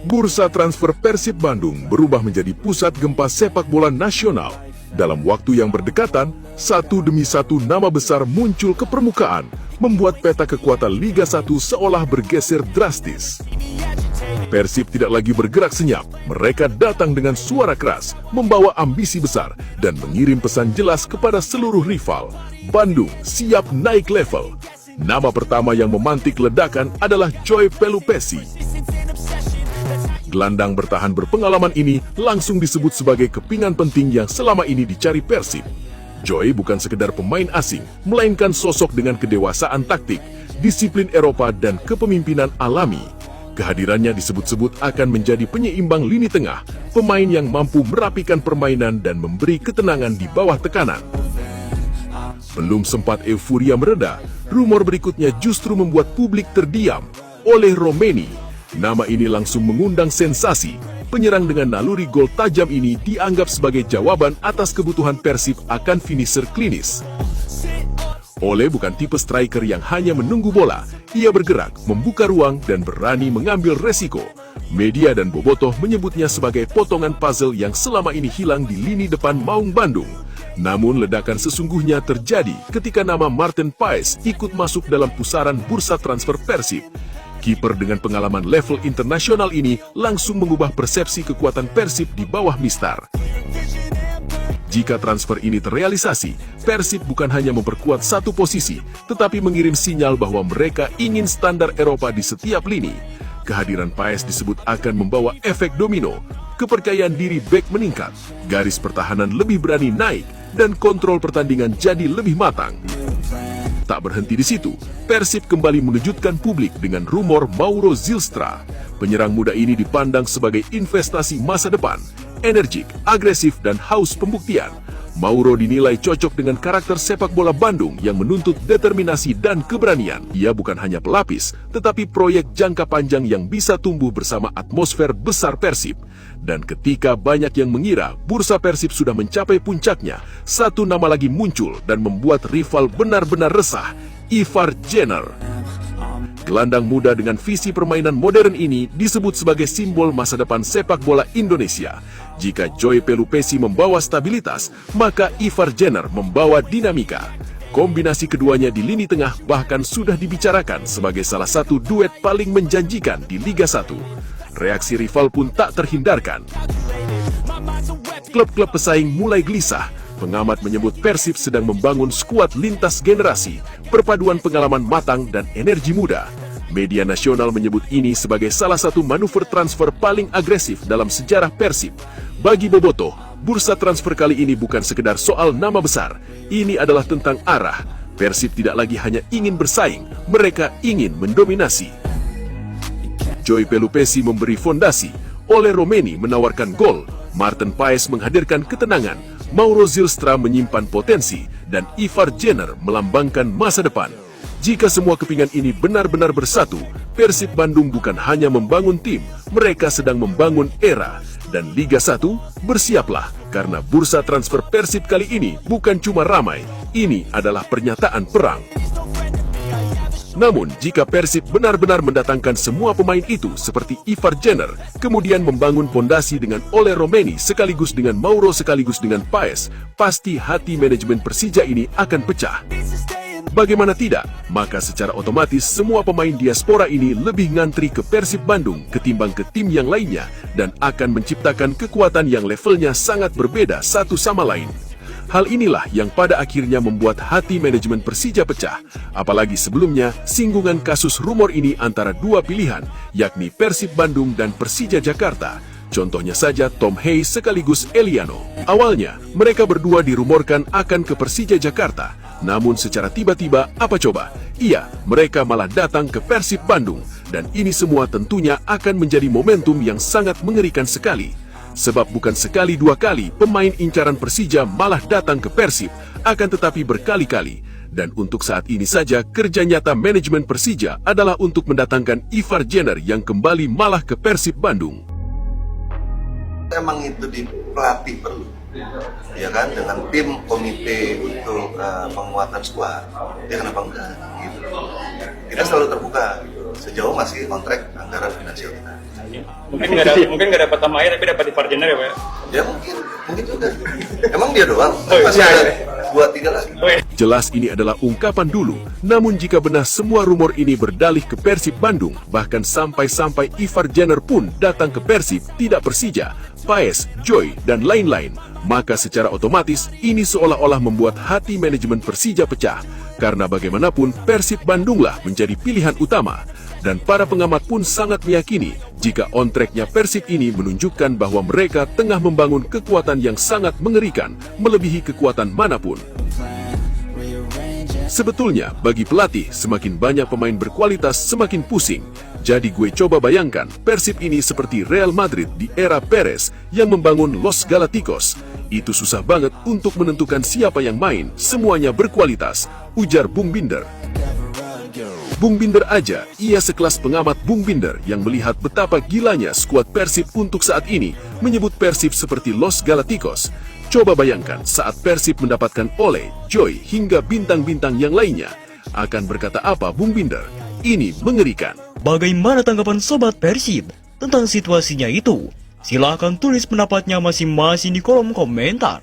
Bursa transfer Persib Bandung berubah menjadi pusat gempa sepak bola nasional. Dalam waktu yang berdekatan, satu demi satu nama besar muncul ke permukaan, membuat peta kekuatan Liga 1 seolah bergeser drastis. Persib tidak lagi bergerak senyap, mereka datang dengan suara keras, membawa ambisi besar, dan mengirim pesan jelas kepada seluruh rival. Bandung siap naik level. Nama pertama yang memantik ledakan adalah Joy Pelupessy. Gelandang bertahan berpengalaman ini langsung disebut sebagai kepingan penting yang selama ini dicari Persib. Joy bukan sekedar pemain asing, melainkan sosok dengan kedewasaan taktik, disiplin Eropa, dan kepemimpinan alami. Kehadirannya disebut-sebut akan menjadi penyeimbang lini tengah, pemain yang mampu merapikan permainan dan memberi ketenangan di bawah tekanan. Belum sempat euforia mereda, rumor berikutnya justru membuat publik terdiam. Oleh Romeni, nama ini langsung mengundang sensasi. Penyerang dengan naluri gol tajam ini dianggap sebagai jawaban atas kebutuhan Persib akan finisher klinis. Ole bukan tipe striker yang hanya menunggu bola. Ia bergerak, membuka ruang, dan berani mengambil resiko. Media dan bobotoh menyebutnya sebagai potongan puzzle yang selama ini hilang di lini depan Maung Bandung. Namun ledakan sesungguhnya terjadi ketika nama Marten Paes ikut masuk dalam pusaran bursa transfer Persib. Kiper dengan pengalaman level internasional ini langsung mengubah persepsi kekuatan Persib di bawah Mistar. Jika transfer ini terrealisasi, Persib bukan hanya memperkuat satu posisi, tetapi mengirim sinyal bahwa mereka ingin standar Eropa di setiap lini. Kehadiran Paes disebut akan membawa efek domino. Kepercayaan diri bek meningkat, garis pertahanan lebih berani naik, dan kontrol pertandingan jadi lebih matang. Tak berhenti di situ, Persib kembali mengejutkan publik dengan rumor Mauro Zylstra. Penyerang muda ini dipandang sebagai investasi masa depan, energik, agresif, dan haus pembuktian. Mauro dinilai cocok dengan karakter sepak bola Bandung yang menuntut determinasi dan keberanian. Ia bukan hanya pelapis, tetapi proyek jangka panjang yang bisa tumbuh bersama atmosfer besar Persib. Dan ketika banyak yang mengira bursa Persib sudah mencapai puncaknya, satu nama lagi muncul dan membuat rival benar-benar resah, Ivar Jenner. Gelandang muda dengan visi permainan modern ini disebut sebagai simbol masa depan sepak bola Indonesia. Jika Joy Pelupessy membawa stabilitas, maka Ivar Jenner membawa dinamika. Kombinasi keduanya di lini tengah bahkan sudah dibicarakan sebagai salah satu duet paling menjanjikan di Liga 1. Reaksi rival pun tak terhindarkan. Klub-klub pesaing mulai gelisah. Pengamat menyebut Persib sedang membangun skuad lintas generasi, perpaduan pengalaman matang dan energi muda. Media nasional menyebut ini sebagai salah satu manuver transfer paling agresif dalam sejarah Persib. Bagi bobotoh, bursa transfer kali ini bukan sekedar soal nama besar. Ini adalah tentang arah. Persib tidak lagi hanya ingin bersaing, mereka ingin mendominasi. Joy Pelupessy memberi fondasi, Ole Romeni menawarkan gol, Marten Paes menghadirkan ketenangan, Mauro Zylstra menyimpan potensi, dan Ivar Jenner melambangkan masa depan. Jika semua kepingan ini benar-benar bersatu, Persib Bandung bukan hanya membangun tim, mereka sedang membangun era. Dan Liga 1, bersiaplah, karena bursa transfer Persib kali ini bukan cuma ramai, ini adalah pernyataan perang. Namun, jika Persib benar-benar mendatangkan semua pemain itu seperti Ivar Jenner, kemudian membangun pondasi dengan Ole Romeni sekaligus dengan Mauro sekaligus dengan Paes, pasti hati manajemen Persija ini akan pecah. Bagaimana tidak, maka secara otomatis semua pemain diaspora ini lebih ngantri ke Persib Bandung ketimbang ke tim yang lainnya dan akan menciptakan kekuatan yang levelnya sangat berbeda satu sama lain. Hal inilah yang pada akhirnya membuat hati manajemen Persija pecah. Apalagi sebelumnya, singgungan kasus rumor ini antara dua pilihan, yakni Persib Bandung dan Persija Jakarta. Contohnya saja Tom Hayes sekaligus Eliano. Awalnya, mereka berdua dirumorkan akan ke Persija Jakarta. Namun secara tiba-tiba, apa coba? Iya, mereka malah datang ke Persib Bandung. Dan ini semua tentunya akan menjadi momentum yang sangat mengerikan sekali. Sebab bukan sekali dua kali pemain incaran Persija malah datang ke Persib, akan tetapi berkali-kali. Dan untuk saat ini saja kerja nyata manajemen Persija adalah untuk mendatangkan Ivar Jenner yang kembali malah ke Persib Bandung. Emang itu di pelatih perlu, ya kan, dengan tim komite untuk penguatan skuad, ya kenapa enggak gitu. Kita selalu terbuka gitu. Sejauh masih kontrak anggaran finansial kita. Mungkin nggak dapat sama tapi dapat di Farjener ya Pak? Ya mungkin juga. Emang dia doang? iya, Masih ada 2-3 lagi. Jelas ini adalah ungkapan dulu, namun jika benar semua rumor ini berdalih ke Persib Bandung, bahkan sampai Ivar Jenner pun datang ke Persib, tidak Persija, Paes, Joy, dan lain-lain, maka secara otomatis ini seolah-olah membuat hati manajemen Persija pecah, karena bagaimanapun Persib Bandunglah menjadi pilihan utama. Dan para pengamat pun sangat meyakini jika on-track-nya Persib ini menunjukkan bahwa mereka tengah membangun kekuatan yang sangat mengerikan, melebihi kekuatan manapun. Sebetulnya, bagi pelatih, semakin banyak pemain berkualitas semakin pusing. Jadi gue coba bayangkan, Persib ini seperti Real Madrid di era Perez yang membangun Los Galacticos. Itu susah banget untuk menentukan siapa yang main, semuanya berkualitas, ujar Bung Binder. Bung Binder aja, ia sekelas pengamat Bung Binder yang melihat betapa gilanya skuad Persib untuk saat ini, menyebut Persib seperti Los Galacticos. Coba bayangkan saat Persib mendapatkan Ole, Joy, hingga bintang-bintang yang lainnya. Akan berkata apa Bung Binder? Ini mengerikan. Bagaimana tanggapan Sobat Persib tentang situasinya itu? Silahkan tulis pendapatnya masing-masing di kolom komentar.